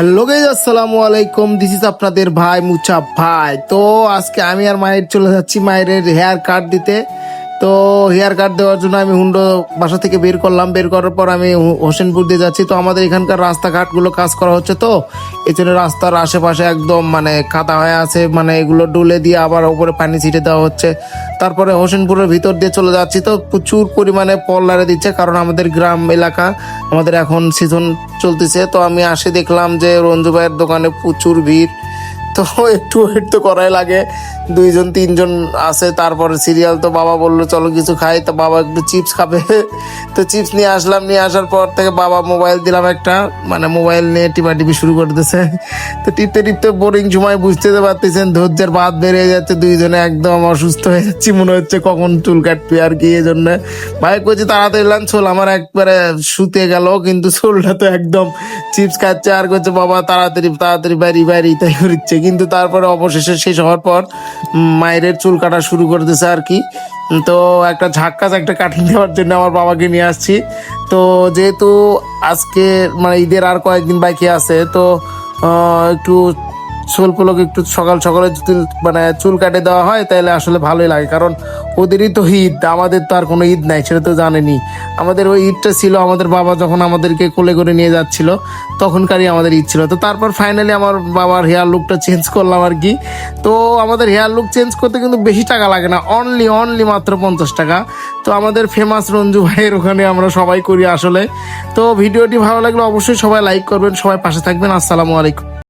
Hello guys, আসসালামু আলাইকুম। This is আপনাদের ভাই মুচা ভাই। তো আজকে আমি আর মায়ের চলে যাচ্ছি মায়ের হেয়ার কাট দিতে। তো হেয়ার কাট দেওয়ার জন্য আমি হুন্ডো বাসা থেকে বের করলাম। বের করার পর আমি হোসেনপুর দিয়ে যাচ্ছি। তো আমাদের এখানকার রাস্তাঘাটগুলো কাজ করা হচ্ছে, তো এই জন্য রাস্তার আশেপাশে একদম কাদা হয়ে আছে, এগুলো ডুলে দিয়ে আবার উপরে পানি ছিটে দেওয়া হচ্ছে। তারপরে হোসেনপুরের ভিতর দিয়ে চলে যাচ্ছি। তো প্রচুর পরিমাণে পল্লারে দিচ্ছে, কারণ আমাদের গ্রাম এলাকা, আমাদের এখন সিজন চলতেছে। তো আমি আসে দেখলাম যে রঞ্জু ভাইয়ের দোকানে প্রচুর ভিড়। তো একটু ওয়েট তো করাই লাগে, দুইজন তিনজন আছে। তারপরে সিরিয়াল, তো বাবা বললো চলো কিছু খাই, তো বাবা একটু চিপস খাবে। তো চিপস নিয়ে আসলাম, নিয়ে আসার পর থেকে বাবা মোবাইল দিলাম একটা, মোবাইল নিয়ে টিপি শুরু করে দিতেছে। তো টিপতে টিপতে বোরিং সময়, বুঝতে তো পারতেছেন ধৈর্যের বাদ বেড়ে যাচ্ছে, দুইজনে একদম অসুস্থ হয়ে যাচ্ছি, মনে হচ্ছে কখন চুল কাটবি আর কি। এই জন্য ভাই কইছি তাড়াতাড়ি লান চুল, আমার একবারে শুতে গেল, কিন্তু চুলটা তো একদম চিপস খাচ্ছে আর করছে বাবা তাড়াতাড়ি তাড়াতাড়ি বাড়ি বাড়ি তাই করছে। কিন্তু তারপরে অবশেষে শেষ হওয়ার পর মায়ের চুল কাটা শুরু করে দিয়েছে আর কি। তো একটা একটা কাটিং দেওয়ার জন্য আমার বাবাকে নিয়ে আসছি। তো যেহেতু আজকে ঈদের আর কয়েকদিন বাকি আছে, তো একটু ছোলগুলোকে একটু সকাল সকালে যদি চুল কাটে দেওয়া হয় তাহলে আসলে ভালোই লাগে, কারণ ওদেরই তো ঈদ, আমাদের তো আর কোনো ঈদ নাই, সেটা তো জানেনি। আমাদের ওই ঈদটা ছিল আমাদের বাবা যখন আমাদেরকে কোলে করে নিয়ে যাচ্ছিল, তখনকারই আমাদের ঈদ ছিল। তো তারপর ফাইনালি আমার বাবার হেয়ার লুকটা চেঞ্জ করলাম আর কি। তো আমাদের হেয়ার লুক চেঞ্জ করতে কিন্তু বেশি টাকা লাগে না, অনলি মাত্র 50 টাকা। তো আমাদের ফেমাস রঞ্জু ভাইয়ের ওখানে আমরা সবাই করি আসলে। তো ভিডিওটি ভালো লাগলে অবশ্যই সবাই লাইক করবেন, সবাই পাশে থাকবেন। আসসালামু আলাইকুম।